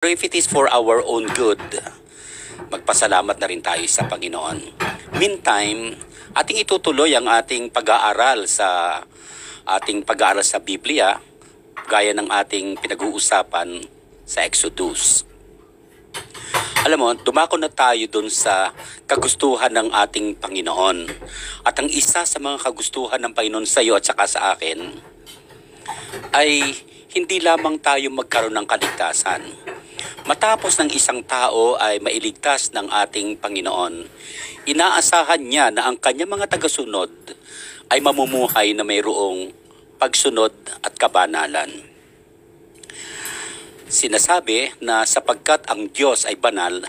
If it is for our own good, magpasalamat na rin tayo sa Panginoon. Meantime, ating itutuloy ang ating pag-aaral sa Biblia, gaya ng ating pinag-uusapan sa Exodus. Alam mo, dumako na tayo dun sa kagustuhan ng ating Panginoon. At ang isa sa mga kagustuhan ng Panginoon sa iyo at saka sa akin ay hindi lamang tayo magkaroon ng kaligtasan. Matapos ng isang tao ay mailigtas ng ating Panginoon, inaasahan niya na ang kanyang mga tagasunod ay mamumuhay na mayroong pagsunod at kabanalan. Sinasabi na sapagkat ang Diyos ay banal,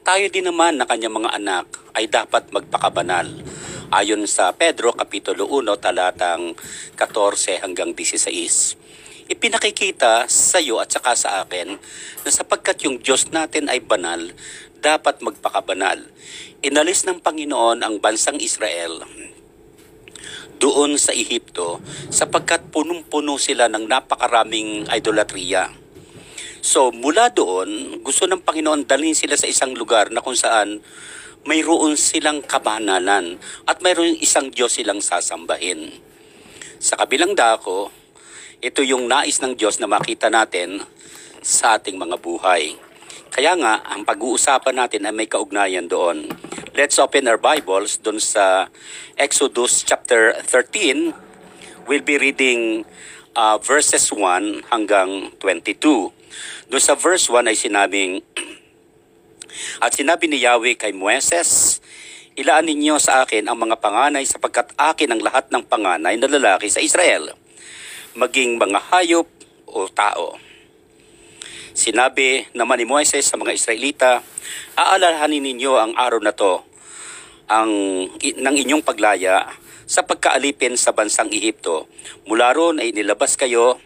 tayo din naman na kanyang mga anak ay dapat magpakabanal. Ayon sa Pedro Kapitulo 1 talatang 14 hanggang 16. Ipinakikita sa iyo at saka sa akin na sapagkat yung Diyos natin ay banal, dapat magpakabanal. Inalis ng Panginoon ang bansang Israel doon sa Ehipto sapagkat punong-puno sila ng napakaraming idolatriya. So mula doon, gusto ng Panginoon dalhin sila sa isang lugar na kung saan mayroon silang kabanalan at mayroon isang Diyos silang sasambahin. Sa kabilang dako, ito yung nais ng Diyos na makita natin sa ating mga buhay. Kaya nga, ang pag-uusapan natin ay may kaugnayan doon. Let's open our Bibles doon sa Exodus chapter 13. We'll be reading verses 1 hanggang 22. Doon sa verse 1 ay sinabing, at sinabi ni Yahweh kay Moises, ilaan ninyo sa akin ang mga panganay sapagkat akin ang lahat ng panganay na lalaki sa Israel, maging mga hayop o tao. Sinabi naman ni Moises sa mga Israelita, aalalahanin ninyo ang araw na to ng inyong paglaya sa pagkaalipin sa bansang Ehipto. Mula roon ay nilabas kayo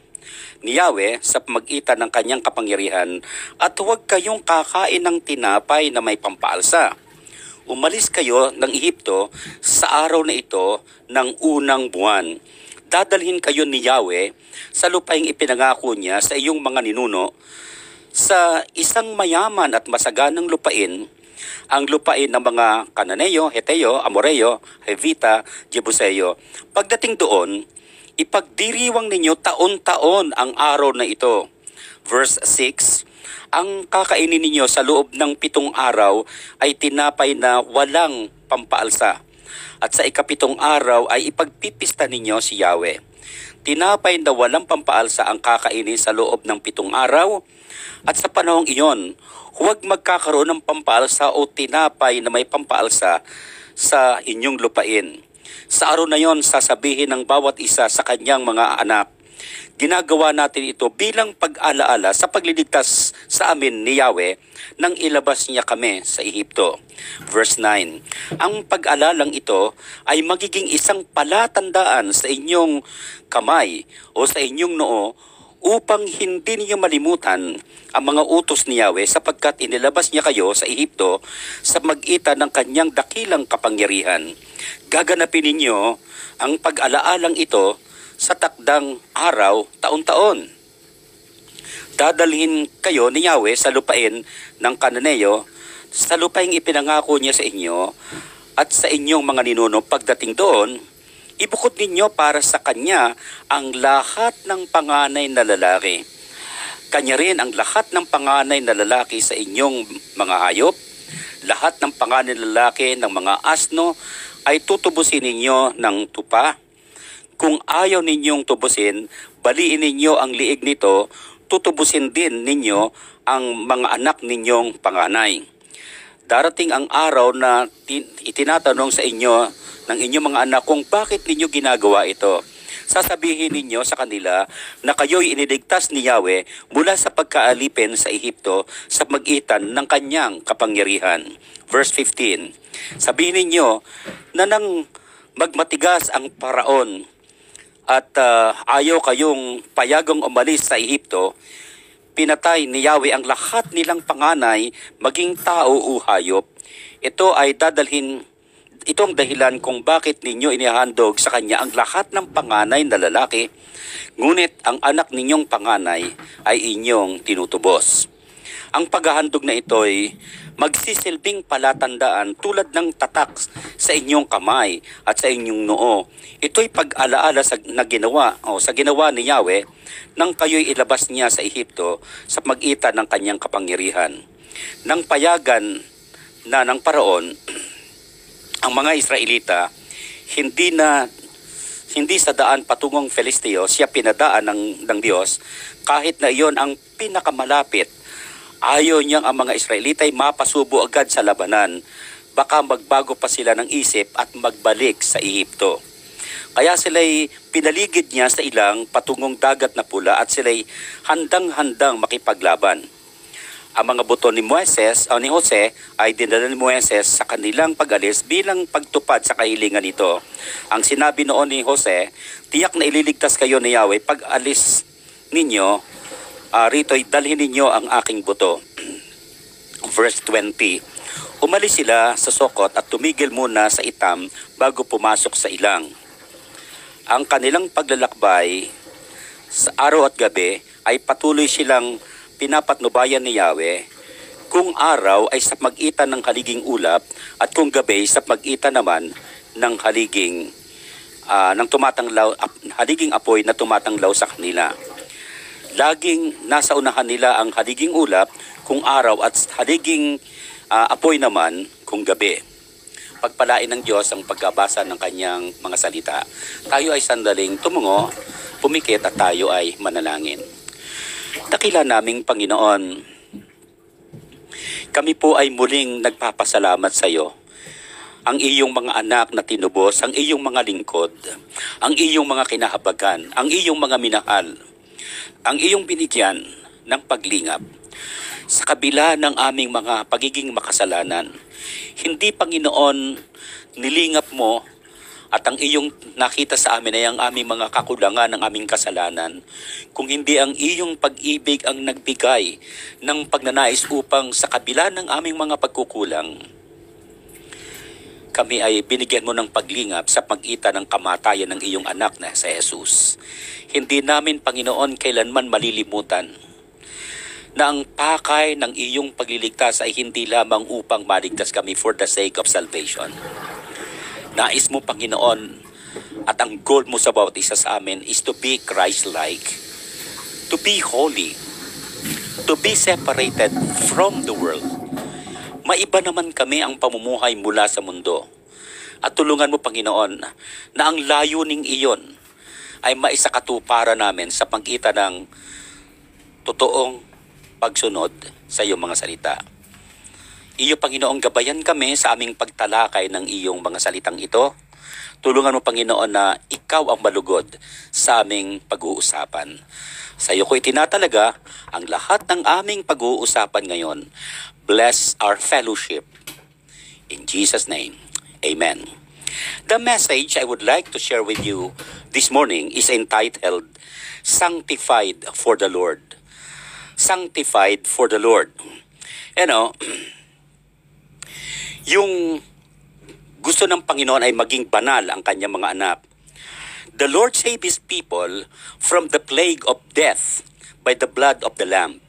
ni Yahweh sa pamagitan ng kanyang kapangyarihan at huwag kayong kakain ng tinapay na may pampaalsa. Umalis kayo ng Ehipto sa araw na ito ng unang buwan. Dadalhin kayo ni Yahweh sa lupaing ipinangako niya sa iyong mga ninuno, sa isang mayaman at masaganang lupain, ang lupain ng mga Kananeo, Heteo, Amoreo, Hevita, Jebuseo. Pagdating doon, ipagdiriwang ninyo taon-taon ang araw na ito. Verse 6, ang kakainin ninyo sa loob ng 7 araw ay tinapay na walang pampaalsa. At sa ika-7 araw ay ipagpipista ninyo si Yahweh. Tinapay na walang pampaalsa ang kakainin sa loob ng 7 araw. At sa panahong iyon, huwag magkakaroon ng pampaalsa o tinapay na may pampaalsa sa inyong lupain. Sa araw na yon, sasabihin ng bawat isa sa kanyang mga anak, ginagawa natin ito bilang pag-alaala sa pagliligtas sa amin ni Yahweh nang ilabas niya kami sa Ehipto. Verse 9, ang pag-alalang ito ay magiging isang palatandaan sa inyong kamay o sa inyong noo upang hindi niyo malimutan ang mga utos ni Yahweh sapagkat inilabas niya kayo sa Ehipto sa magitan ng kanyang dakilang kapangyarihan. Gaganapin ninyo ang pag-alaalang ito sa takdang araw taon-taon. Dadalhin kayo ni Yahweh sa lupain ng Kananeo, sa lupaing ipinangako niya sa inyo at sa inyong mga ninuno. Pagdating doon, ibukod ninyo para sa kanya ang lahat ng panganay na lalaki. Kanya rin ang lahat ng panganay na lalaki sa inyong mga hayop. Lahat ng panganay na lalaki ng mga asno ay tutubusin ninyo ng tupa. Kung ayaw ninyong tubusin, baliin ninyo ang liig nito, tutubusin din ninyo ang mga anak ninyong panganay. Darating ang araw na itinatanong sa inyo ng inyong mga anak kung bakit ninyo ginagawa ito. Sasabihin ninyo sa kanila na kayo'y iniligtas ni Yahweh mula sa pagkaalipin sa Ehipto sa magitan ng kanyang kapangyarihan. Verse 15, sabihin ninyo na nang magmatigas ang paraon at ayaw kayong payagang umalis sa Ehipto, pinatay ni Yahweh ang lahat nilang panganay, maging tao o hayop. Ito ay itong dahilan kung bakit ninyo inihandog sa kanya ang lahat ng panganay na lalaki, ngunit ang anak ninyong panganay ay inyong tinutubos. Ang paghahandog na ito'y magsisilbing palatandaan tulad ng tatak sa inyong kamay at sa inyong noo. Ito'y pag-alaala sa ginawa ni Yahweh nang kayo'y ilabas niya sa Ehipto sa magitan ng kanyang kapangyarihan. Nang payagan na ng Paraon ang mga Israelita, hindi sa daan patungong Filisteo siya pinadaan ng Diyos, kahit na iyon ang pinakamalapit. Ayaw niyang ang mga Israelita ay mapasubo agad sa labanan. Baka magbago pa sila ng isip at magbalik sa Ehipto. Kaya sila'y pinaligid niya sa ilang patungong dagat na pula at sila'y handang-handang makipaglaban. Ang mga buto ni Jose ay dinala ni Moises sa kanilang pag-alis bilang pagtupad sa kahilingan nito. Ang sinabi noon ni Jose, tiyak na ililigtas kayo ni Yahweh pag alis ninyo, rito'y dalhin ninyo ang aking buto. Verse 20, umalis sila sa Sokot at tumigil muna sa Itam bago pumasok sa ilang. Ang kanilang paglalakbay sa araw at gabi ay patuloy silang pinapatnubayan ni Yahweh, kung araw ay sa magitan ng haliging ulap at kung gabi sa magitan naman ng haliging haliging apoy na tumatanglaw sa kanila. Laging nasa unahan nila ang haliging ulap kung araw at haliging apoy naman kung gabi. Pagpalain ng Diyos ang pagkabasa ng kanyang mga salita. Tayo ay sandaling tumungo, pumikit at tayo ay manalangin. Dakila naming Panginoon, kami po ay muling nagpapasalamat sa iyo. Ang iyong mga anak na tinubos, ang iyong mga lingkod, ang iyong mga kinahabagan, ang iyong mga minahal, ang iyong binigyan ng paglingap. Sa kabila ng aming mga pagiging makasalanan, hindi, Panginoon, nilingap mo at ang iyong nakita sa amin ay ang aming mga kakulangan ng aming kasalanan. Kung hindi ang iyong pag-ibig ang nagbigay ng pagnanais upang sa kabila ng aming mga pagkukulang, kami ay binigyan mo ng paglingap sa pagitan ng kamatayan ng iyong anak na sa Jesus. Hindi namin, Panginoon, kailanman malilimutan na ang pakay ng iyong pagliligtas ay hindi lamang upang maligtas kami for the sake of salvation. Nais mo, Panginoon, at ang goal mo sa bawat isa sa amin is to be Christ-like, to be holy, to be separated from the world. Maiba naman kami ang pamumuhay mula sa mundo. At tulungan mo, Panginoon, na ang layuning iyon ay maisakatuparan namin sa pagitan ng totoong pagsunod sa iyong mga salita. Iyo, Panginoon, gabayan kami sa aming pagtalakay ng iyong mga salitang ito. Tulungan mo, Panginoon, na ikaw ang malugod sa aming pag-uusapan. Sa iyo ko itinatalaga ang lahat ng aming pag-uusapan ngayon. Bless our fellowship. In Jesus' name, amen. The message I would like to share with you this morning is entitled, Sanctified for the Lord. Sanctified for the Lord. Yung gusto ng Panginoon ay maging banal ang kanyang mga anak. The Lord saved His people from the plague of death by the blood of the Lamb.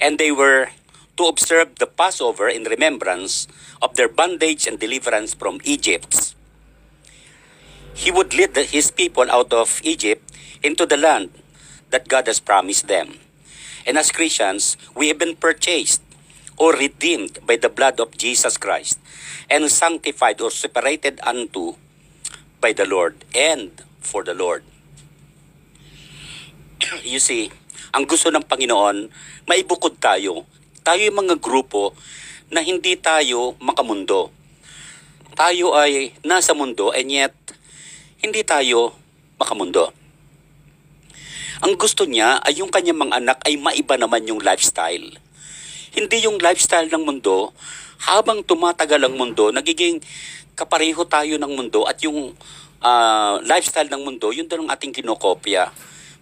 And they were to observe the Passover in remembrance of their bondage and deliverance from Egypt. He would lead His people out of Egypt into the land that God has promised them. And as Christians, we have been purchased or redeemed by the blood of Jesus Christ and sanctified or separated unto by the Lord and for the Lord. You see, ang gusto ng Panginoon, maibukod tayo. Tayo yung mga grupo na hindi tayo makamundo. Tayo ay nasa mundo and yet hindi tayo makamundo. Ang gusto niya ay yung kanyang mga anak ay maiba naman yung lifestyle. Hindi yung lifestyle ng mundo, habang tumatagal ang mundo, nagiging kapareho tayo ng mundo at yung lifestyle ng mundo, yun doon ang ating kinokopya.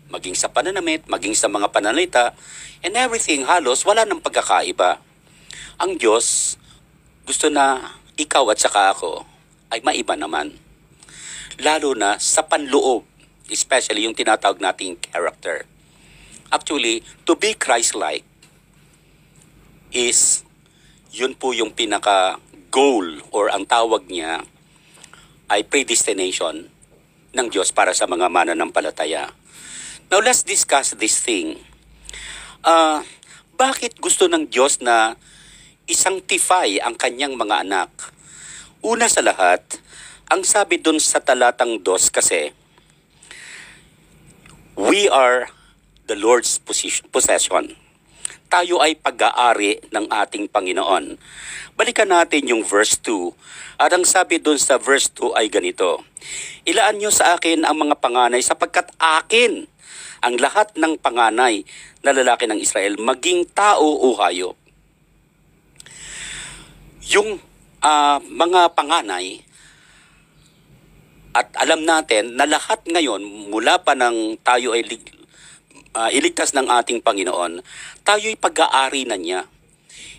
Maging sa pananamit, maging sa mga pananalita, and everything halos wala nang pagkakaiba. Ang Diyos, gusto na ikaw at saka ako ay maiba naman. Lalo na sa panloob, especially yung tinatawag nating character. Actually, to be Christ-like, is, yun po yung pinaka-goal or ang tawag niya ay predestination ng Diyos para sa mga mananampalataya. Now let's discuss this thing. Bakit gusto ng Diyos na isanctify ang kanyang mga anak? Una sa lahat, ang sabi dun sa talatang 2 kasi, we are the Lord's possession. Tayo ay pag-aari ng ating Panginoon. Balikan natin yung verse 2. At ang sabi dun sa verse 2 ay ganito, ilaan nyo sa akin ang mga panganay sapagkat akin ang lahat ng panganay na lalaki ng Israel, maging tao o hayop. Yung mga panganay, at alam natin na lahat ngayon, mula pa nang tayo ay iligtas ng ating Panginoon, tayo'y pag-aari na niya.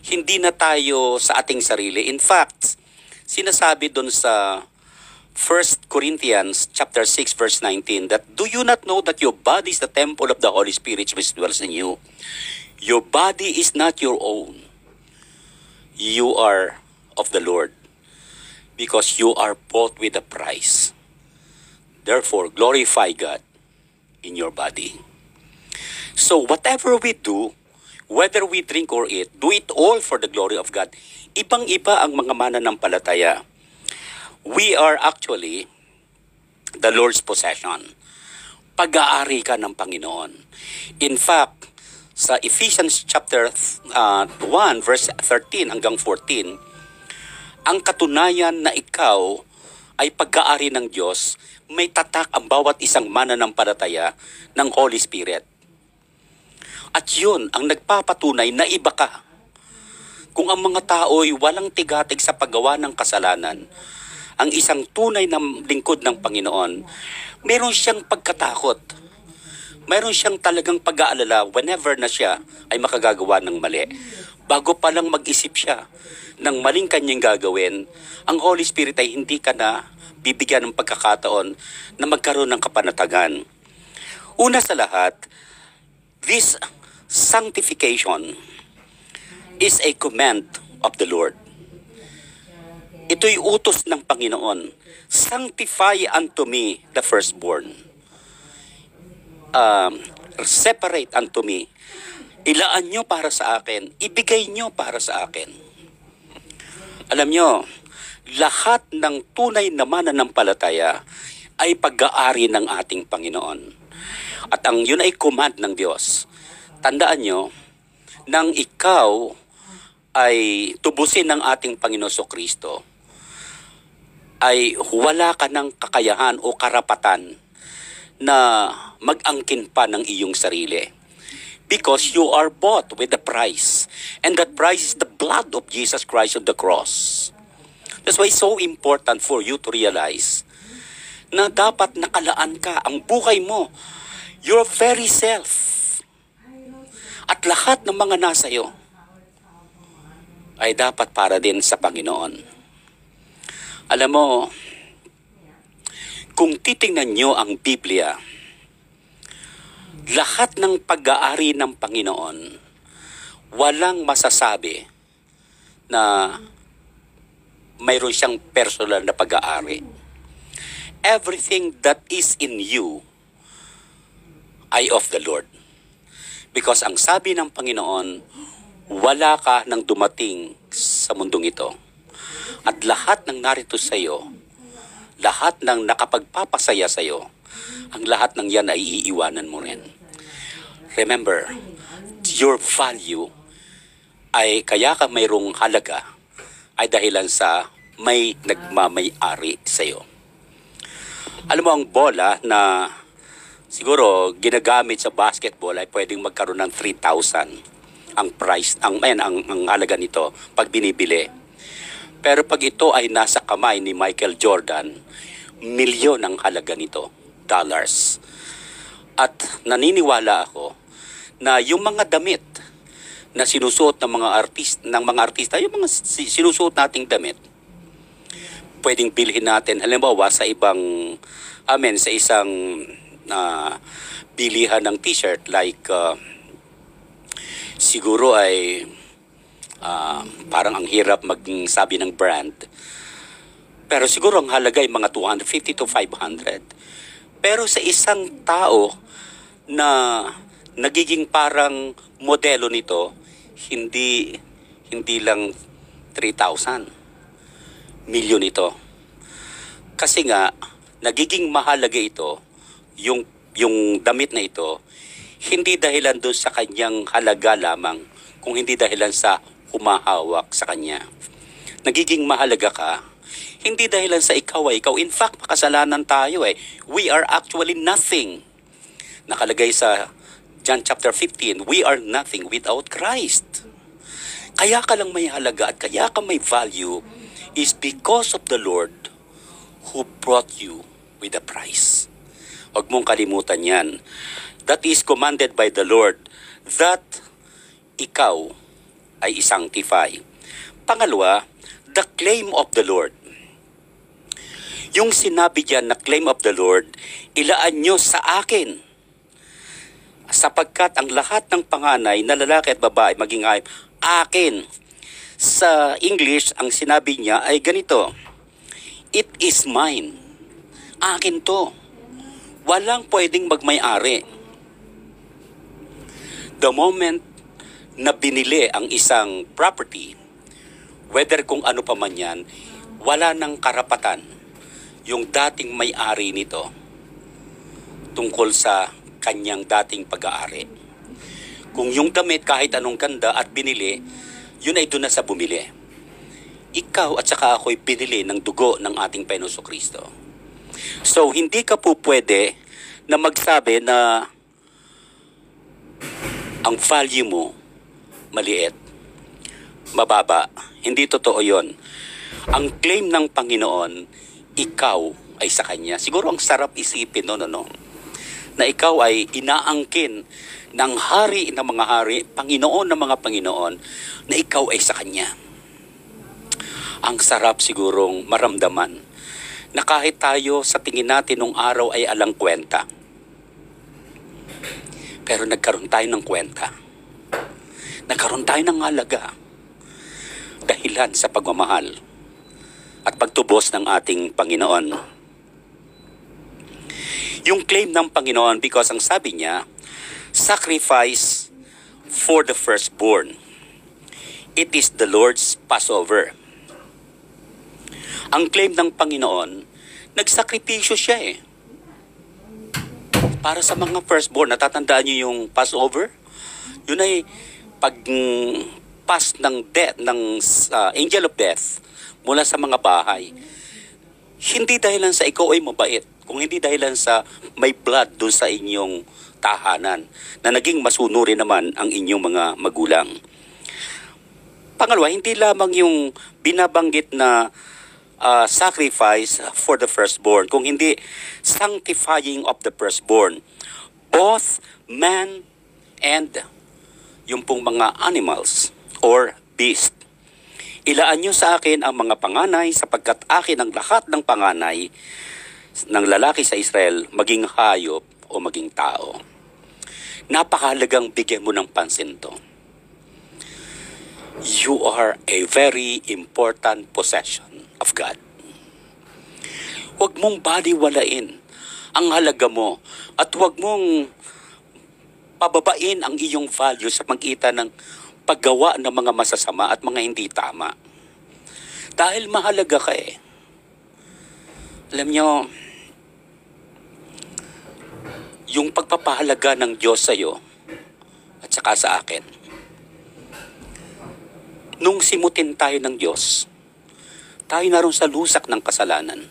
Hindi na tayo sa ating sarili. In fact, sinasabi doon sa 1 Corinthians chapter 6 verse 19 that do you not know that your body is the temple of the Holy Spirit which dwells in you? Your body is not your own. You are of the Lord because you are bought with a price. Therefore, glorify God in your body. So whatever we do, whether we drink or eat, do it all for the glory of God. Ibang-iba ang mga mananampalataya. We are actually the Lord's possession. Pag-aari ka ng Panginoon. In fact, sa Ephesians chapter 1 verse 13 hanggang 14, ang katunayan na ikaw ay pag-aari ng Diyos, may tatak ang bawat isang mananampalataya ng Holy Spirit. At yun ang nagpapatunay na iba ka. Kung ang mga tao ay walang tigatig sa paggawa ng kasalanan, ang isang tunay na lingkod ng Panginoon, meron siyang pagkatakot. Meron siyang talagang pag-aalala whenever na siya ay makagagawa ng mali. Bago pa lang mag-isip siya ng maling kanyang gagawin, ang Holy Spirit ay hindi ka na bibigyan ng pagkakataon na magkaroon ng kapanatagan. Una sa lahat, this sanctification is a command of the Lord. Ito'y utos ng Panginoon. Sanctify unto me the firstborn. Separate unto me. Ilaan nyo para sa akin. Ibigay nyo para sa akin. Alam nyo, lahat ng tunay na mananampalataya ay pag-aari ng ating Panginoon. At ang yun ay command ng Diyos. Tandaan nyo, nang ikaw ay tubusin ng ating Panginoon Kristo, ay wala ka ng kakayahan o karapatan na mag-angkin pa ng iyong sarili. Because you are bought with a price. And that price is the blood of Jesus Christ on the cross. That's why it's so important for you to realize na dapat nakalaan ka ang buhay mo, your very self, at lahat ng mga nasa iyo ay dapat para din sa Panginoon. Alam mo, kung titingnan nyo ang Biblia, lahat ng pag-aari ng Panginoon, walang masasabi na mayroon siyang personal na pag-aari. Everything that is in you ay of the Lord. Because ang sabi ng Panginoon, wala ka nang dumating sa mundong ito. At lahat ng narito sa iyo, lahat ng nakapagpapasaya sa iyo, ang lahat ng yan ay iiwanan mo rin. Remember, your value ay kaya ka mayroong halaga ay dahilan sa may nagmamay-ari sa iyo. Alam mo ang bola na siguro ginagamit sa basketball ay pwedeng magkaroon ng 3,000 ang price, ang halaga nito pag binibili. Pero pag ito ay nasa kamay ni Michael Jordan, milyon ang halaga nito, dollars. At naniniwala ako na yung mga damit na sinusuot ng mga artista, yung mga sinusuot nating damit, pwedeng bilhin natin halimbawa sa sa isang bilihan ng t-shirt like siguro ay Parang ang hirap maging sabi ng brand. Pero siguro ang halaga ay mga 250 to 500. Pero sa isang tao na nagiging parang modelo nito, hindi lang 3,000 milyon ito. Kasi nga nagiging mahalaga ito, yung damit na ito, hindi dahilan doon sa kanyang halaga lamang, kung hindi dahilan sa humahawak sa kanya. Nagiging mahalaga ka, hindi dahilan sa ikaw ay ikaw. In fact, makasalanan tayo eh. We are actually nothing. Nakalagay sa John chapter 15, we are nothing without Christ. Kaya ka lang may halaga at kaya ka may value is because of the Lord who brought you with a price. Huwag mong kalimutan yan. That is commanded by the Lord that ikaw ay isanctify. Pangalawa, the claim of the Lord. Yung sinabi diyan na claim of the Lord, ilaan nyo sa akin. Sapagkat ang lahat ng panganay na lalaki at babae maging hayop, akin. Sa English, ang sinabi niya ay ganito, it is mine. Akin to. Walang pwedeng magmay-ari. The moment na binili ang isang property, whether kung ano pa man yan, wala nang karapatan yung dating may-ari nito tungkol sa kanyang dating pag-aari. Kung yung damit kahit anong ganda at binili, yun ay doon na sa bumili. Ikaw at saka ako'y binili ng dugo ng ating Panginoong Kristo. So, hindi ka po pwede na magsabi na ang value mo maliit, mababa. Hindi totoo yon. Ang claim ng Panginoon, ikaw ay sa Kanya. Siguro ang sarap isipin, no, na ikaw ay inaangkin ng hari ng mga hari, Panginoon ng mga Panginoon, na ikaw ay sa Kanya. Ang sarap sigurong maramdaman na kahit tayo sa tingin natin nung araw ay alang kwenta, pero nagkaroon tayo ng kwenta. Nagkaroon tayo ng halaga dahilan sa pagmamahal at pagtubos ng ating Panginoon. Yung claim ng Panginoon, because ang sabi niya, sacrifice for the firstborn. It is the Lord's Passover. Ang claim ng Panginoon, nagsakripisyo siya eh. Para sa mga firstborn, natatandaan niyo yung Passover? Yun ay pag-pass ng death, ng angel of death mula sa mga bahay. Hindi dahilan sa ikaw ay mabait, kung hindi dahilan sa may blood doon sa inyong tahanan na naging masunuri naman ang inyong mga magulang. Pangalawa, hindi lamang yung binabanggit na sacrifice for the firstborn, kung hindi sanctifying of the firstborn, both man and yung pong mga animals or beast. Ilaan nyo sa akin ang mga panganay sapagkat akin ang lahat ng panganay ng lalaki sa Israel, maging hayop o maging tao. Napakahalagang bigyan mo ng pansin to. You are a very important possession of God. Huwag mong baliwalain ang halaga mo at huwag mong pababain ang iyong value sa pagitan ng paggawa ng mga masasama at mga hindi tama. Dahil mahalaga ka eh. Alam nyo, yung pagpapahalaga ng Diyos sa iyo at saka sa akin, nung simutin tayo ng Diyos, tayo naroon sa lusak ng kasalanan.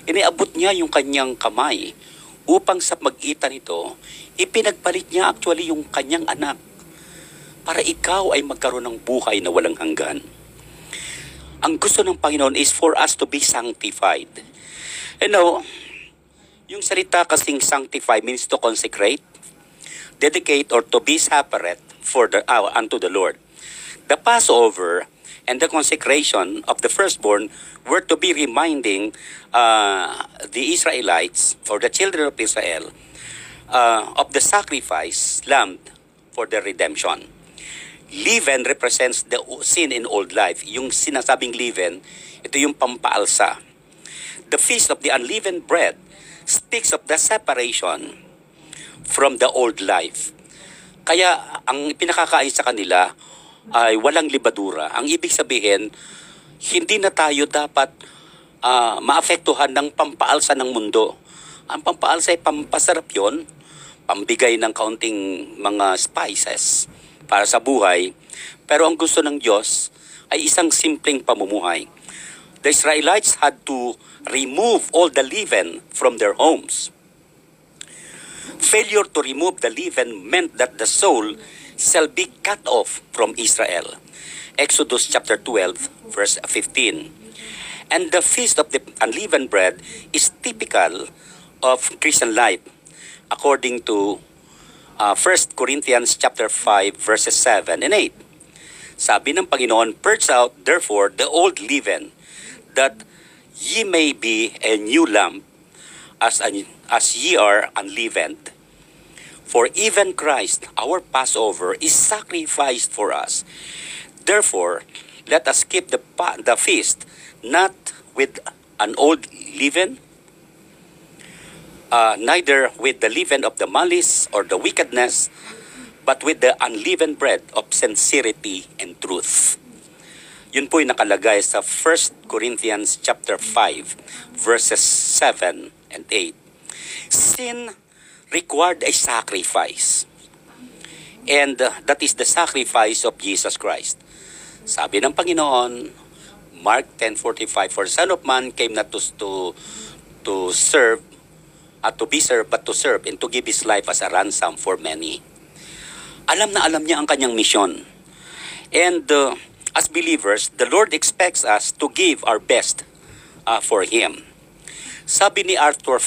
Iniabot niya yung kanyang kamay upang sa magitan nito, ipinagpalit niya actually yung kanyang anak para ikaw ay magkaroon ng buhay na walang hanggan. Ang gusto ng Panginoon is for us to be sanctified. Yung salita kasing sanctify means to consecrate, dedicate, or to be separate for unto the Lord. The Passover and the consecration of the firstborn were to be reminding the Israelites or the children of Israel of the sacrifice lamb for their redemption. Leaven represents the sin in old life. Yung sinasabing leaven, ito yung pampaalsa. The feast of the unleavened bread speaks of the separation from the old life. Kaya ang pinakakain sa kanila ay walang libadura. Ang ibig sabihin, hindi na tayo dapat maapektuhan ng pampaalsa ng mundo. Ang pampaalsa ay pampasarap yun, pambigay ng kaunting mga spices para sa buhay. Pero ang gusto ng Diyos ay isang simpleng pamumuhay. The Israelites had to remove all the leaven from their homes. Failure to remove the leaven meant that the soul shall be cut off from Israel. Exodus chapter 12, verse 15. And the feast of the unleavened bread is typical of Christian life, according to 1 Corinthians chapter 5, verses 7 and 8. Sabi ng Panginoon, "Purge out therefore the old leaven, that ye may be a new lump, as ye are unleavened. For even Christ, our Passover, is sacrificed for us. Therefore, let us keep the feast, not with an old leaven, neither with the leaven of the malice or the wickedness, but with the unleavened bread of sincerity and truth." Yun po yung nakalagay sa 1 Corinthians chapter 5, verses 7 and 8. Sin required a sacrifice. And that is the sacrifice of Jesus Christ. Sabi ng Panginoon, Mark 10:45, "For the Son of Man came not to serve, to be served, but to serve, and to give His life as a ransom for many." Alam na alam niya ang kanyang misyon. And as believers, the Lord expects us to give our best for Him. Sabi ni Arthur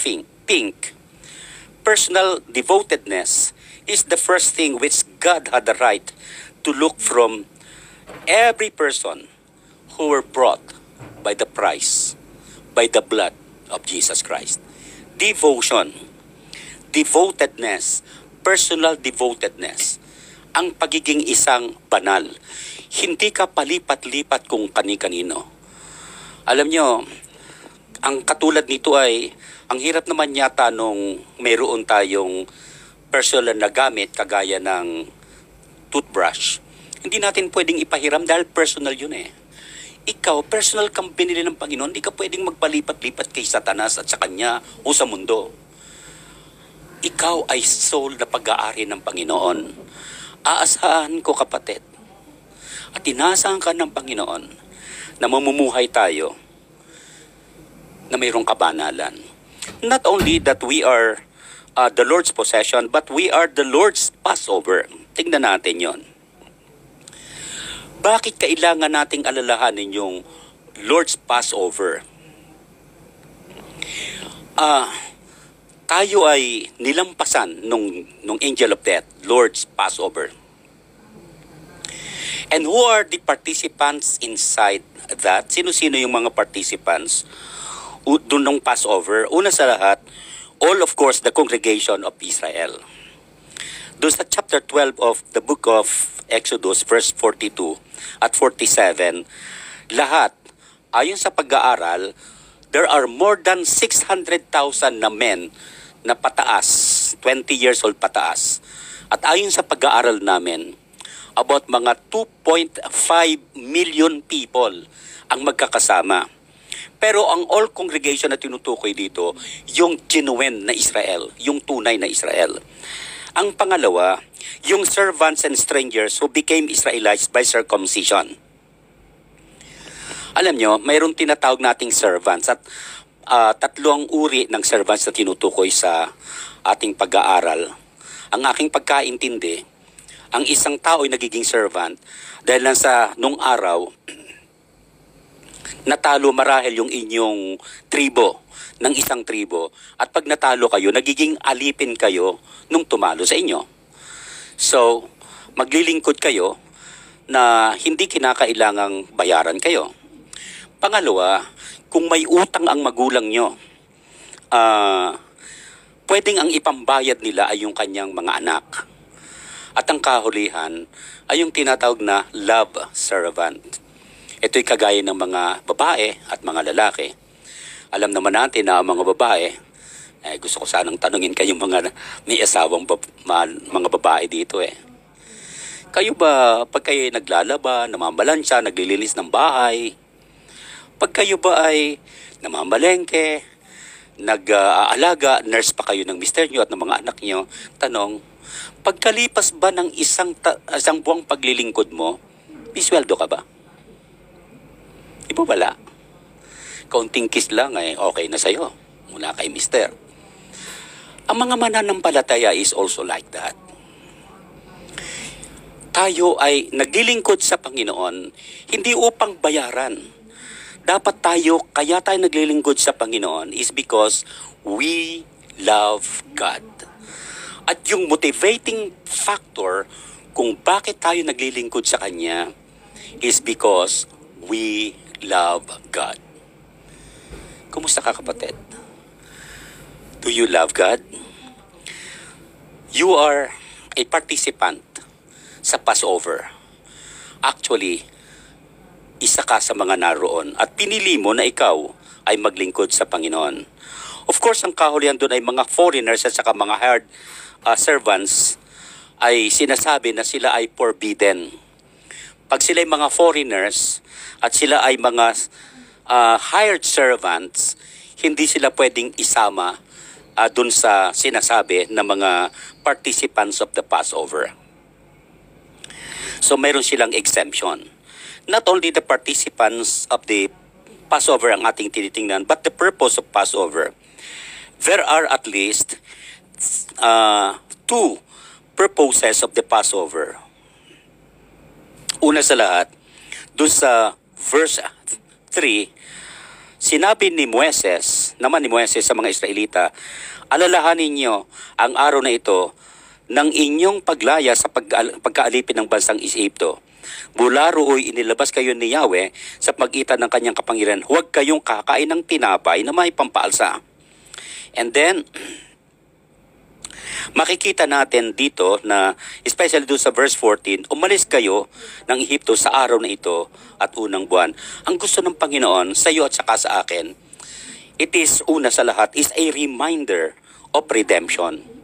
Pink, personal devotedness is the first thing which God had the right to look from every person who were brought by the price, by the blood of Jesus Christ. Devotion, devotedness, personal devotedness, ang pagiging isang banal. Hindi ka palipat-lipat kung kani-kanino. Alam nyo, ang katulad nito ay, ang hirap naman yata nung mayroon tayong personal na gamit kagaya ng toothbrush. Hindi natin pwedeng ipahiram dahil personal yun eh. Ikaw, personal kang binili ng Panginoon, hindi ka pwedeng magpalipat-lipat kay Satanas at sa kanya o sa mundo. Ikaw ay soul na pag-aari ng Panginoon. Aasahan ko, kapatid, at inaasahan ka ng Panginoon na mamumuhay tayo na mayroong kabanalan. Not only that we are the Lord's possession, but we are the Lord's Passover. Tingnan natin yon. Bakit kailangan nating alalahanin yung Lord's Passover? Tayo ay nilampasan nung angel of death, Lord's Passover. And who are the participants inside that? Sino-sino yung mga participants doon ng Passover? Una sa lahat, all of course the congregation of Israel. Doon sa chapter 12 of the book of Exodus, verse 42 at 47, lahat, ayon sa pag-aaral, there are more than 600,000 na men na pataas, 20 years old pataas. At ayon sa pag-aaral namin, about mga 2.5 million people ang magkakasama. Pero ang all congregation na tinutukoy dito, yung genuine na Israel, yung tunay na Israel. Ang pangalawa, yung servants and strangers who became Israelites by circumcision. Alam nyo, mayroong tinatawag nating servants at tatlong uri ng servants na tinutukoy sa ating pag-aaral. Ang aking pagkaintindi, ang isang tao ay nagiging servant dahil lang sa nung araw, natalo marahil yung inyong tribo ng isang tribo. At pag natalo kayo, nagiging alipin kayo nung tumalo sa inyo. So, maglilingkod kayo na hindi kinakailangang bayaran kayo. Pangalawa, kung may utang ang magulang nyo, pwedeng ang ipambayad nila ay yung kanyang mga anak. At ang kahulihan ay yung tinatawag na love servant. Ito'y kagaya ng mga babae at mga lalaki. Alam naman natin na ang mga babae, gusto ko sanang tanungin kayong mga may asawang mga babae dito Kayo ba, pag kayo ay naglalaba, namamalansya, naglilinis ng bahay, pag kayo ba ay namamalengke, nag-aalaga, nurse pa kayo ng mister nyo at ng mga anak nyo, tanong, pagkalipas ba ng isang buwang paglilingkod mo, may sweldo ka ba? Iba wala. Kaunting kiss lang okay na sa'yo mula kay mister. Ang mga mananampalataya is also like that. Tayo ay naglilingkod sa Panginoon, hindi upang bayaran. Dapat kaya tayo naglilingkod sa Panginoon is because we love God. At yung motivating factor kung bakit tayo naglilingkod sa Kanya is because we love God. Kumusta ka, kapatid? Do you love God? You are a participant sa Passover. Actually, isa ka sa mga naroon at pinili mo na ikaw ay maglingkod sa Panginoon. Of course, ang kahulihan doon ay mga foreigners at saka mga hired servants ay sinasabi na sila ay forbidden. Pag sila ay mga foreigners at sila ay mga hired servants, hindi sila pwedeng isama doon sa sinasabi na mga participants of the Passover. So mayroon silang exemption. Not only the participants of the Passover ang ating tinitingnan, but the purpose of Passover. There are at least two purposes of the Passover. Una sa lahat, dun sa verse 3, sinabi ni Moises sa mga Israelita, alalahanin niyo ang araw na ito ng inyong paglaya sa pagkaalipin ng bansang Egypto. Mula rooy inilabas kayo ni Yahweh sa pagitan ng kanyang kapangyarihan. Huwag kayong kakain ng tinapay na may pampaalsa. And then, makikita natin dito na, especially doon sa verse 14, umalis kayo ng Egypto sa araw na ito at unang buwan. Ang gusto ng Panginoon sa iyo at saka sa akin, it is, una sa lahat, is a reminder of redemption.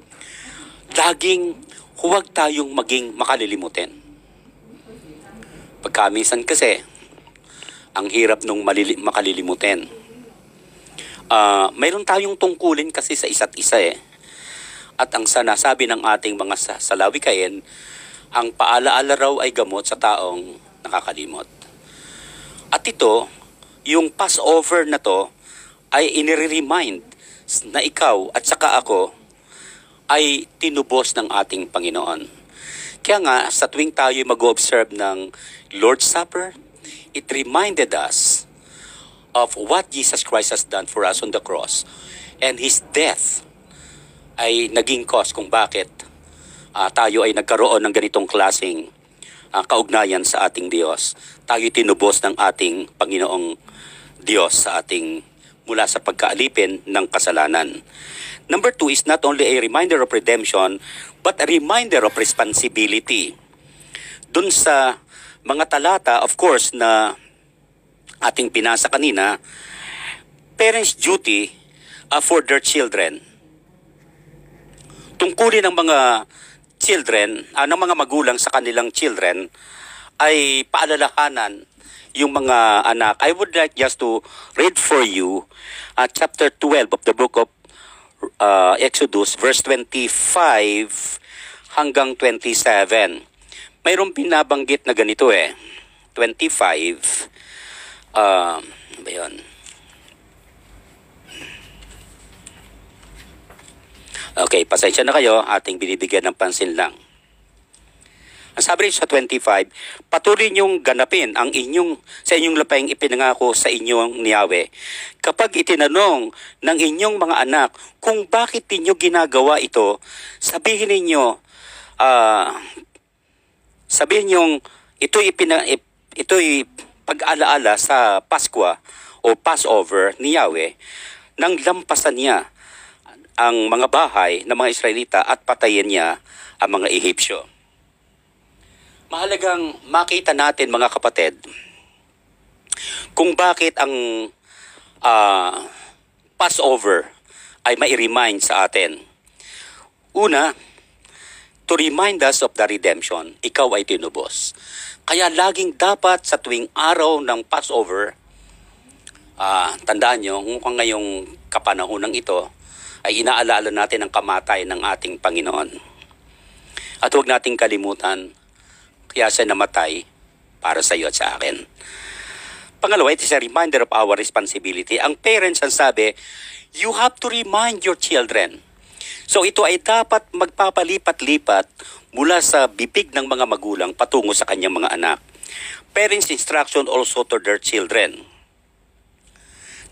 Laging huwag tayong maging makalilimutin. Pagkamisan kasi, ang hirap nung makalilimutin. Mayroon tayong tungkulin kasi sa isa't isa At ang sanasabi ng ating mga salawikain, ang paalaala raw ay gamot sa taong nakakalimot. At ito, yung Passover na to, ay inire-remind na ikaw at saka ako ay tinubos ng ating Panginoon. Kaya nga, sa tuwing tayo mag-observe ng Lord's Supper, it reminded us of what Jesus Christ has done for us on the cross. And His death ay naging cause kung bakit tayo ay nagkaroon ng ganitong klaseng kaugnayan sa ating Diyos. Tayo tinubos ng ating Panginoong Diyos sa ating mula sa pagkaalipin ng kasalanan. Number 2 is not only a reminder of redemption, but a reminder of responsibility. Dun sa mga talata, of course, na ating pinasa kanina, parents' duty for their children. Tungkulin ng mga children, ng mga magulang sa kanilang children, ay paalalahanan yung mga anak. I would like just to read for you chapter 12 of the book of Exodus, verse 25 hanggang 27. Mayroong binabanggit na ganito 25. Ba yun? Okay, pasensya na kayo, ating binibigyan ng pansin lang. Ang sabi rin sa 25, patuloy niyong ganapin ang sa inyong lapayng ipinangako sa inyong ni Yahweh. Kapag itinanong ng inyong mga anak kung bakit ninyo ginagawa ito, sabihin ninyong ito'y pag-alaala sa Paskwa o Passover ni Yahweh nang lampasan niya ang mga bahay ng mga Israelita at patayin niya ang mga Ehipsyo. Mahalagang makita natin mga kapatid kung bakit ang Passover ay mai-remind sa atin. Una, to remind us of the redemption. Ikaw ay tinubos. Kaya laging dapat sa tuwing araw ng Passover, tandaan nyo, kung ngayong kapanahonang ito, ay inaalala natin ang kamatay ng ating Panginoon. At huwag nating kalimutan, kaya siya namatay para sa iyo at sa akin. Pangalawa, it is a reminder of our responsibility. Ang parents ang sabi, you have to remind your children. So ito ay dapat magpapalipat-lipat mula sa bibig ng mga magulang patungo sa kanyang mga anak. Parents' instruction also to their children.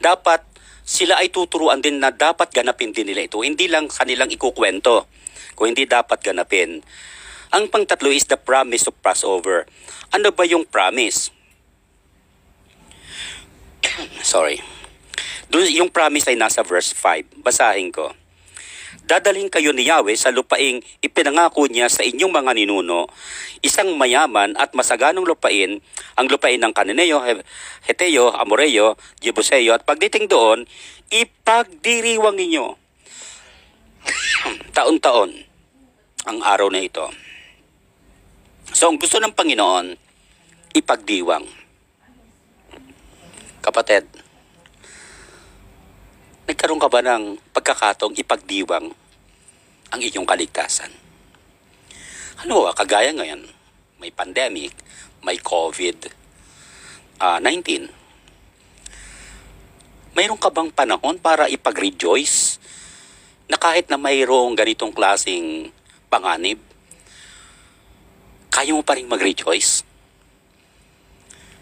Dapat sila ay tuturuan din na dapat ganapin din nila ito. Hindi lang kanilang ikukwento, kung hindi dapat ganapin. Ang pangtatlo is the promise of Passover. Ano ba yung promise? Sorry. Yung promise ay nasa verse 5. Basahin ko. Dadalhin kayo ni Yahweh sa lupaing ipinangako niya sa inyong mga ninuno, isang mayaman at masaganong lupain, ang lupain ng Kananeo, Heteo, Amoreo, Jebuseo, at pagdating doon, ipagdiriwang ninyo taon-taon ang araw na ito. So, ang gusto ng Panginoon, ipagdiwang. Kapatid, nagkaroon ka ba ng pagkakataong ipagdiwang ang inyong kaligtasan? Ano, kagaya ngayon, may pandemic, may COVID-19. Mayroon ka bang panahon para ipag-rejoice na kahit na mayroong ganitong klaseng panganib, kaya mo pa rin mag-rejoice?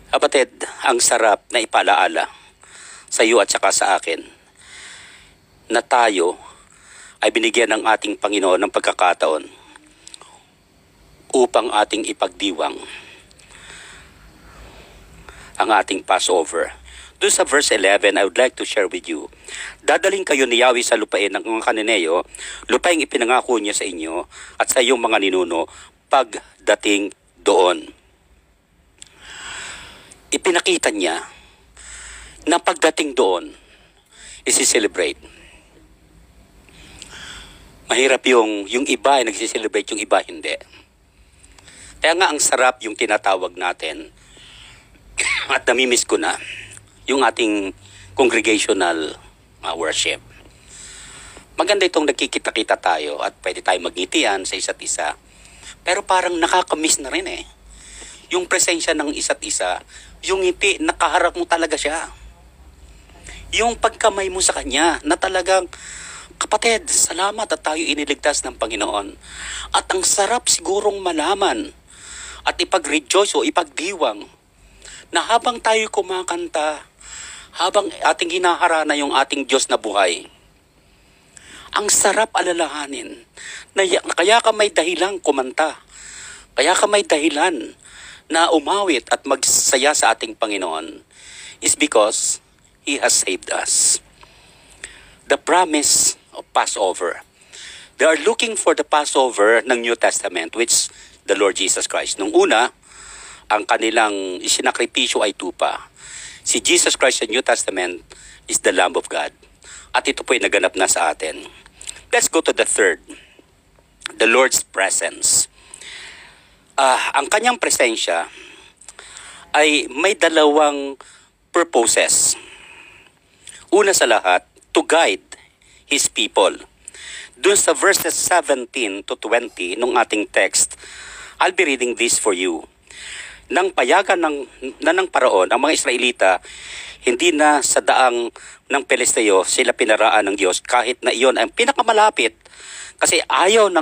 Kapatid, ang sarap na ipalaala sa iyo at saka sa akin na tayo ay binigyan ng ating Panginoon ng pagkakataon upang ating ipagdiwang ang ating Passover. Doon sa verse 11, I would like to share with you. Dadaling kayo ni Yahweh sa lupain ng mga Kananeo, lupaing ipinangako niya sa inyo at sa iyong mga ninuno pagdating doon. Ipinakita niya na pagdating doon, isi-celebrate. Mahirap yung iba ay nagsiselebrate, yung iba hindi. Kaya nga ang sarap yung tinatawag natin at namimiss ko na yung ating congregational worship. Maganda itong nagkikita-kita tayo at pwede tayo magngitian sa isa't isa. Pero parang nakakamiss na rin eh. Yung presensya ng isa't isa, yung ngiti, nakaharap mo talaga siya. Yung pagkamay mo sa kanya na talagang, kapatid, salamat at tayo iniligtas ng Panginoon. At ang sarap sigurong malaman at ipag-rejoice o ipagdiwang na habang tayo kumakanta, habang ating hinaharana yung ating Diyos na buhay, ang sarap alalahanin na kaya ka may dahilang kumanta, kaya ka may dahilan na umawit at magsaya sa ating Panginoon is because He has saved us. The promise of Passover. They are looking for the Passover ng New Testament, which the Lord Jesus Christ. Nung una, ang kanilang isinakripisyo ay tupa. Si Jesus Christ sa New Testament is the Lamb of God. At ito po ay naganap na sa atin. Let's go to the third. The Lord's presence. Ang kanyang presensya ay may dalawang purposes. Una sa lahat, to guide His people. Doon sa verses 17 to 20 nung ating text, I'll be reading this for you. Nang payagan ng paraon, ang mga Israelita, hindi na sa daang ng Pelisteo sila pinaraan ng Diyos kahit na iyon ang pinakamalapit. Kasi ayaw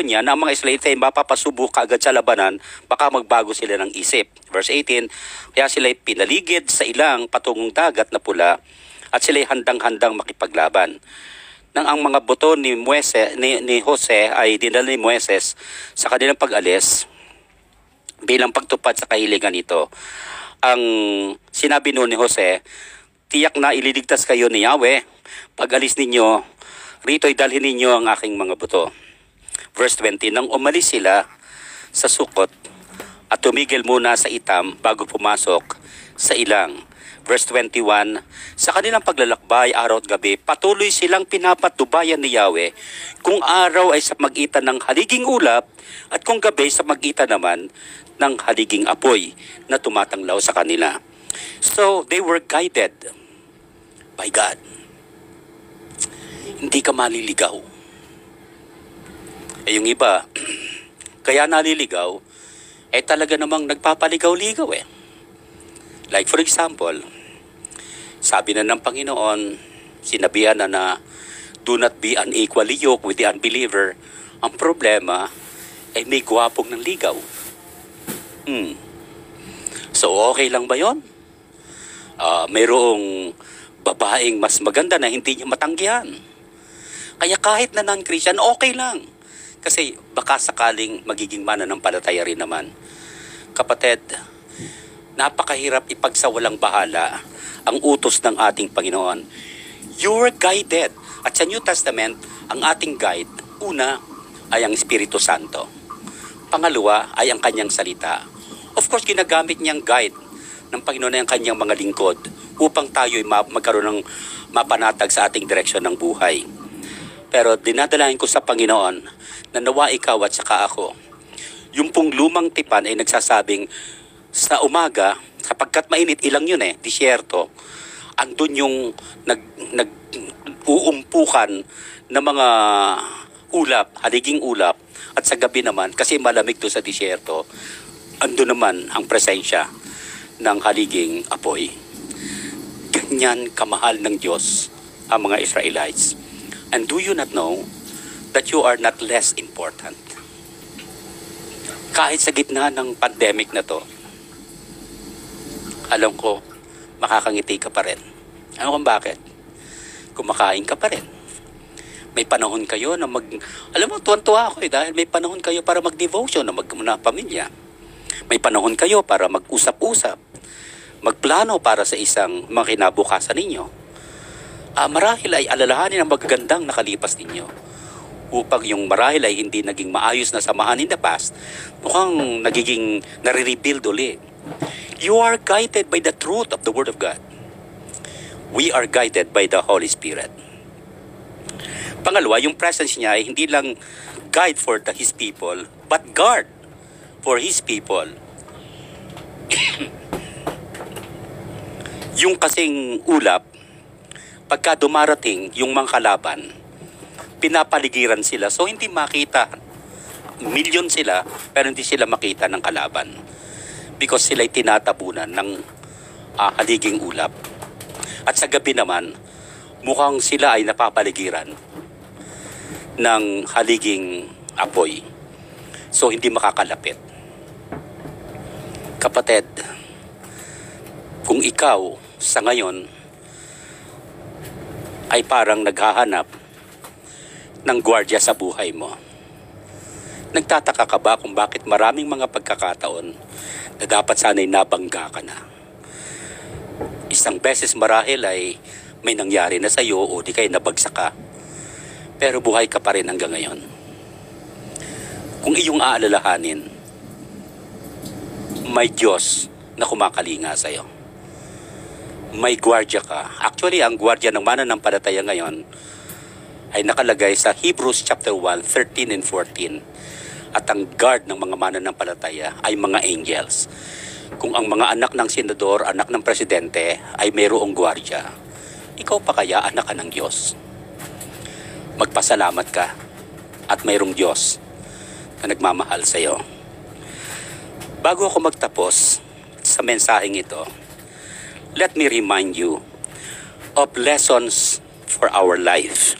niya na ang mga Israelita ay mapapasubo kaagad sa labanan, baka magbago sila ng isip. Verse 18, kaya sila ay pinaligid sa ilang patungong dagat na pula at sila ay handang-handang makipaglaban. Nang ang mga buto ni Jose ay dinala ni Moises sa kanilang pag-alis, bilang pagtupad sa kahilingan nito, ang sinabi noon ni Jose, tiyak na ililigtas kayo ni Yahweh. Pag alis ninyo, rito ay dalhin ninyo ang aking mga buto. Verse 20, nang umalis sila sa Sukot, at tumigil muna sa itam bago pumasok sa ilang. Verse 21, sa kanilang paglalakbay araw at gabi, patuloy silang pinapatubayan ni Yahweh kung araw ay sa magitan ng haliging ulap at kung gabi sa magitan naman ng haliging apoy na tumatanglaw sa kanila. So, they were guided by God. Hindi ka maliligaw. Eh yung iba, kaya naliligaw, eh talaga namang nagpapaligaw-ligaw eh. Like for example, sabi na ng Panginoon, sinabihan na do not be unequally yoked with the unbeliever. Ang problema ay may gwapong ng ligaw. So okay lang ba yun? Mayroong babaeng mas maganda na hindi niya matanggihan. Kaya kahit na non-Christian, okay lang. Kasi baka sakaling magiging mananampalataya rin naman. Kapatid, napakahirap ipagsawalang bahala ang utos ng ating Panginoon. You are guided. At sa New Testament, ang ating guide, una ay ang Espiritu Santo. Pangalawa ay ang kanyang salita. Of course, ginagamit niyang guide ng Panginoon ay ang kanyang mga lingkod upang tayo magkaroon ng mapanatag sa ating direksyon ng buhay. Pero dinadalahin ko sa Panginoon na nawa ikaw at saka ako. Yung pong lumang tipan ay nagsasabing sa umaga, sapagkat mainit, ilang yun disyerto, andun yung nag-uumpukan ng mga ulap, haliging ulap, at sa gabi naman, kasi malamig to sa disyerto, andun naman ang presensya ng haliging apoy. Ganyan kamahal ng Diyos ang mga Israelites. And do you not know that you are not less important? Kahit sa gitna ng pandemic na to, alam ko, makakangiti ka pa rin. Alam kung bakit? Kumakain ka pa rin. May panahon kayo na alam mo, tuwan-tuwa ako dahil may panahon kayo para mag-devotion na pamilya. May panahon kayo para mag-usap-usap, magplano para sa isang mga kinabukasan ninyo. Marahil ay alalahanin ang magagandang nakalipas ninyo upang yung marahil ay hindi naging maayos na samahan in the past, mukhang nagiging nare-rebuild uli. You are guided by the truth of the Word of God. We are guided by the Holy Spirit. Pangalawa, yung presence niya ay hindi lang guide for His people, but guard for His people. Yung kasing ulap, pagka dumarating yung mga kalaban, pinapaligiran sila. So hindi makita. Milyon sila, pero hindi sila makita ng kalaban. Because sila'y tinatabunan ng haliging ulap. At sa gabi naman, mukhang sila ay napapaligiran ng haliging apoy. So hindi makakalapit. Kapatid, kung ikaw sa ngayon ay parang naghahanap ng gwardiya sa buhay mo, nagtataka ka ba kung bakit maraming mga pagkakataon na dapat sana'y nabangga ka na? Isang beses marahil ay may nangyari na sa'yo o di kayo nabagsak ka, pero buhay ka pa rin hanggang ngayon. Kung iyong aalalahanin, may Diyos na kumakalinga sa'yo. May gwardiya ka. Actually, ang gwardiya ng mananampalataya ngayon ay nakalagay sa Hebrews chapter 1, 13 and 14. At ang guard ng mga mananampalataya ay mga angels. Kung ang mga anak ng senador, anak ng presidente ay mayroong gwardiya, ikaw pa kaya anak ka ng Diyos? Magpasalamat ka at mayroong Diyos na nagmamahal sa iyo. Bago ako magtapos sa mensaheng ito, let me remind you of lessons for our life.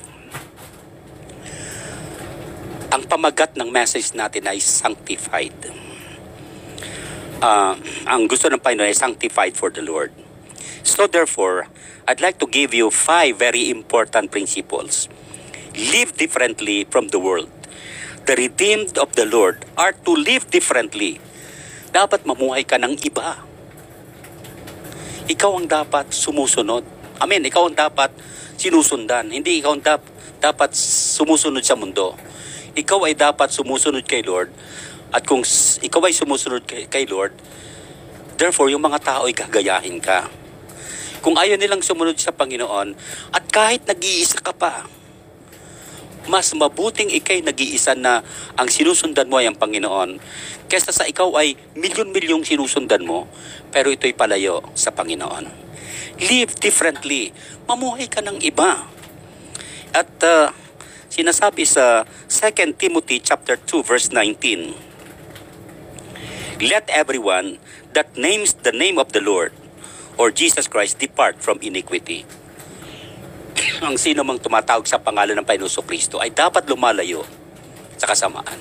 Ang pamagat ng message natin ay sanctified. Ang gusto ng Panginoon ay sanctified for the Lord. So therefore, I'd like to give you 5 very important principles. Live differently from the world. The redeemed of the Lord are to live differently. Dapat mamuhay ka ng iba. Ikaw ang dapat sumusunod. Amen. Ikaw ang dapat sinusundan. Hindi ikaw ang dapat sumusunod sa mundo. Ikaw ay dapat sumusunod kay Lord At kung ikaw ay sumusunod kay Lord, therefore yung mga tao ay gagayahin ka. Kung ayaw nilang sumunod sa Panginoon, at kahit nag-iisa ka pa, mas mabuting ikay nag-iisa na ang sinusundan mo ay ang Panginoon, kaysa sa ikaw ay milyon-milyong sinusundan mo, pero ito'y palayo sa Panginoon. Live differently. Mamuhay ka ng iba. At sinasabi sa 2 Timothy chapter 2 verse 19, let everyone that names the name of the Lord or Jesus Christ depart from iniquity. Ang sino mang tumatawag sa pangalan ng Panginoon Kristo ay dapat lumalayo sa kasamaan.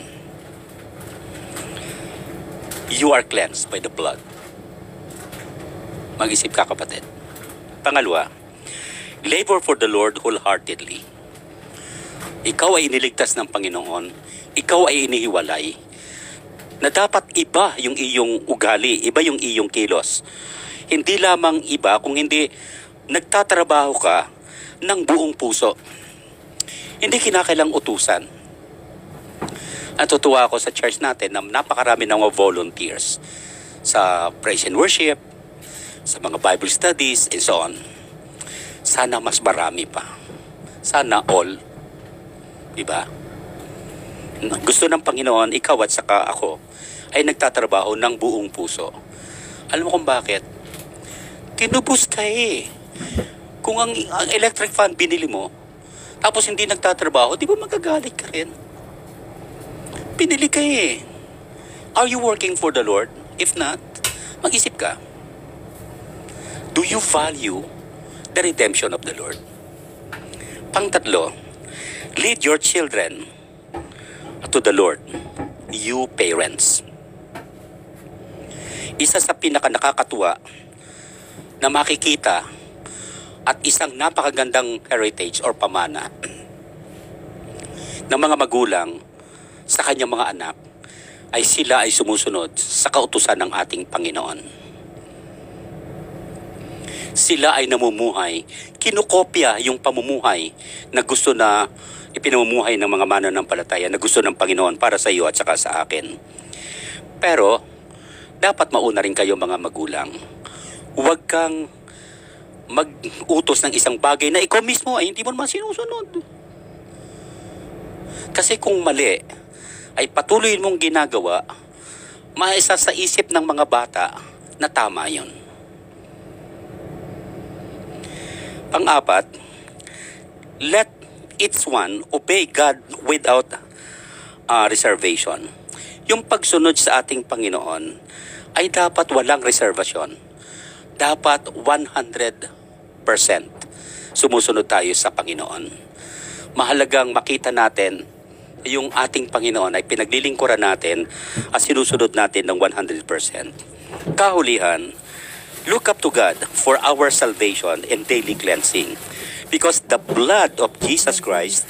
You are cleansed by the blood. Mag-isip ka, kapatid. Pangalawa, labor for the Lord wholeheartedly. Ikaw ay iniligtas ng Panginoon. Ikaw ay inihiwalay. Na dapat iba yung iyong ugali, iba yung iyong kilos. Hindi lamang iba, kung hindi nagtatrabaho ka ng buong puso. Hindi kinakailang utusan. Natutuwa ako sa church natin na napakarami ng mga volunteers sa praise and worship, sa mga Bible studies, and so on. Sana mas marami pa. Sana all. Diba? Gusto ng Panginoon, ikaw at saka ako, ay nagtatrabaho ng buong puso. Alam mo kung bakit? Tinubos ka eh. Kung ang electric fan binili mo, tapos hindi nagtatrabaho, di ba magagalit ka rin? Binili ka eh. Are you working for the Lord? If not, mag-isip ka. Do you value the redemption of the Lord? Pangtatlo, lead your children to the Lord, you parents. Isa sa pinaka-nakakatuwa na makikita at isang napakagandang heritage or pamana ng mga magulang sa kanyang mga anak ay sila ay sumusunod sa kautusan ng ating Panginoon. Sila ay namumuhay, kinukopya yung pamumuhay na gusto na ipinamumuhay ng mga mananampalataya na gusto ng Panginoon para sa iyo at saka sa akin. Pero, dapat mauna rin kayo mga magulang. Huwag kang mag-utos ng isang bagay na ikaw mismo ay hindi mo naman sinusunod. Kasi kung mali ay patuloy mong ginagawa, maisa sa isip ng mga bata na tama yun. Pang-apat, let each one obey God without reservation. Yung pagsunod sa ating Panginoon ay dapat walang reservasyon. Dapat 100% sumusunod tayo sa Panginoon. Mahalagang makita natin yung ating Panginoon ay pinaglilingkuran natin at sinusunod natin ng 100%. Kahulihan, look up to God for our salvation and daily cleansing, because the blood of Jesus Christ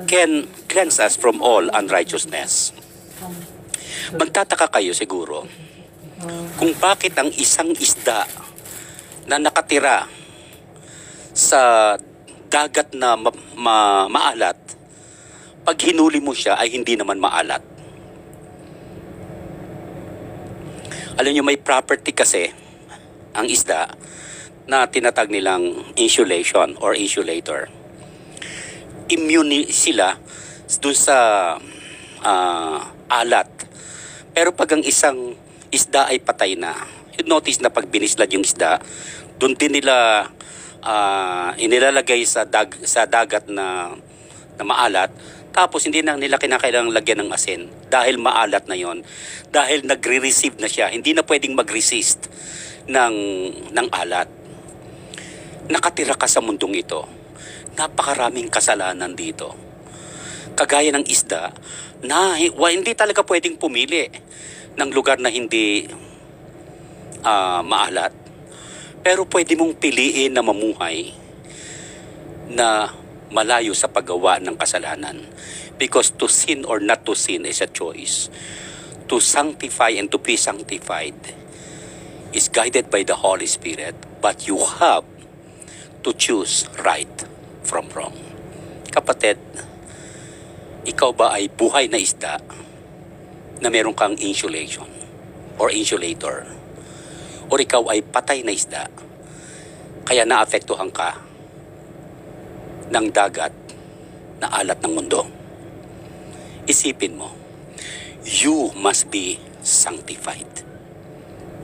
can cleanse us from all unrighteousness. Magtataka kayo siguro kung bakit ang isang isda na nakatira sa dagat na maalat, pag hinuli mo siya ay hindi naman maalat. Alam niyo, may property kasi ang isda na tinatag nilang insulation or insulator. Immune sila dun sa alat. Pero pag ang isang isda ay patay na, you notice na pag binislad yung isda, dun din nila inilalagay sa dagat na maalat, tapos hindi na nila kinakailangang lagyan ng asin dahil maalat na yon, dahil nagre-receive na siya, hindi na pwedeng mag-resist ng alat. Nakatira ka sa mundong ito, napakaraming kasalanan dito. Kagaya ng isda na hindi talaga pwedeng pumili ng lugar na hindi maalat. Pero pwede mong piliin na mamuhay na malayo sa paggawa ng kasalanan. Because to sin or not to sin is a choice. To sanctify and to be sanctified is guided by the Holy Spirit. But you have to choose right from wrong. Kapatid, ikaw ba ay buhay na isda na meron kang insulation or insulator, or ikaw ay patay na isda, kaya naapektuhan ka ng dagat na alat ng mundo. Isipin mo, you must be sanctified.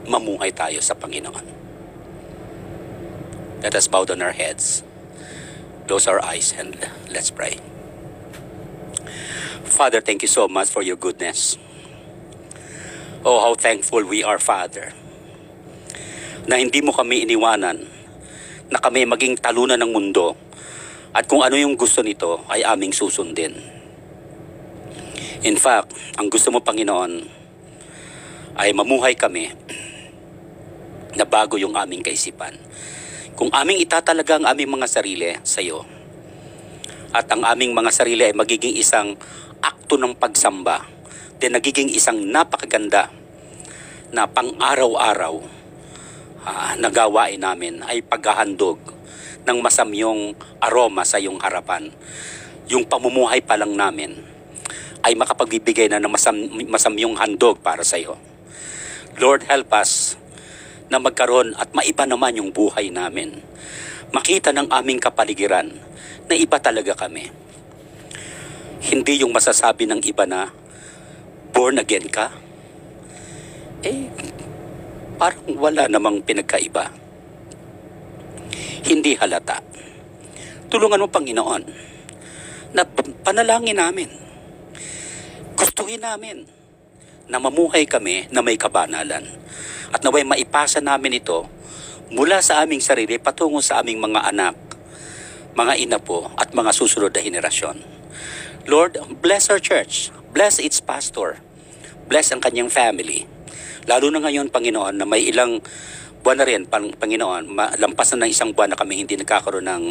Mamuhay tayo sa Panginoon. Let us bow down our heads, close our eyes, and let's pray. Father, thank you so much for your goodness. Oh, how thankful we are, Father, na hindi mo kami iniwanan, na kami maging talunan ng mundo, at kung ano yung gusto nito ay aming susundin. In fact, ang gusto mo, Panginoon, ay mamuhay kami na bago yung aming kaisipan. Kung aming itatalaga ang aming mga sarili sa iyo, at ang aming mga sarili ay magiging isang akto ng pagsamba, then nagiging isang napakaganda na pang-araw-araw na gawain namin ay paghahandog ng masamyong aroma sa iyong harapan. Yung pamumuhay pa lang namin ay makapagbibigay na ng masamyong handog para sa iyo. Lord, help us na magkaroon at maiba naman yung buhay namin. Makita ng aming kapaligiran na iba talaga kami. Hindi yung masasabi ng iba na born again ka. Parang wala namang pinagkaiba. Hindi halata. Tulungan mo, Panginoon, na panalangin namin. Gustuhin namin na mamuhay kami na may kabanalan. At naway maipasa namin ito mula sa aming sarili patungo sa aming mga anak, mga inapo at mga susunod na henerasyon. Lord, bless our church. Bless its pastor. Bless ang kanyang family. Lalo na ngayon, Panginoon, na may ilang buwan na rin, Panginoon, lampas na ng isang buwan na kami hindi nagkakaroon ng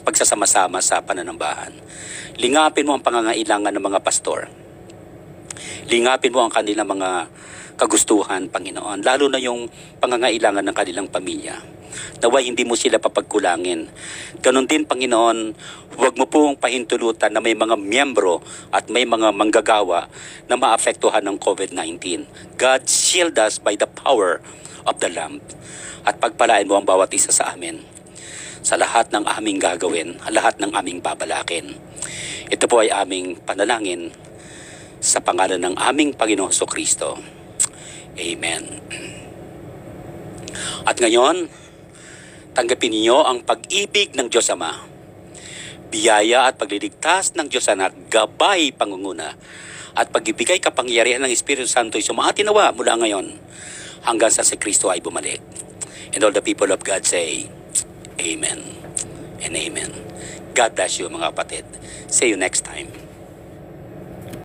pagsasama-sama sa pananambahan. Lingapin mo ang pangangailangan ng mga pastor. Lingapin mo ang kanilang mga kagustuhan, Panginoon. Lalo na yung pangangailangan ng kanilang pamilya. Naway hindi mo sila papagkulangin. Ganon din, Panginoon, huwag mo pong pahintulutan na may mga miyembro at may mga manggagawa na maapektuhan ng COVID-19. God, shield us by the power of the Lamb. At pagpalain mo ang bawat isa sa amin sa lahat ng aming gagawin, lahat ng aming babalakin. Ito po ay aming panalangin sa pangalan ng aming Panginoong Jesucristo. Amen. At ngayon, tanggapin niyo ang pag-ibig ng Diyos Ama, biyaya at pagliligtas ng Diyos Anak, gabay, pangunguna, at pag-ibigay kapangyarihan ng Espiritu Santo ay sumati nawa mula ngayon hanggang sa si Kristo ay bumalik. And all the people of God say, Amen and Amen. God bless you, mga kapatid. See you next time.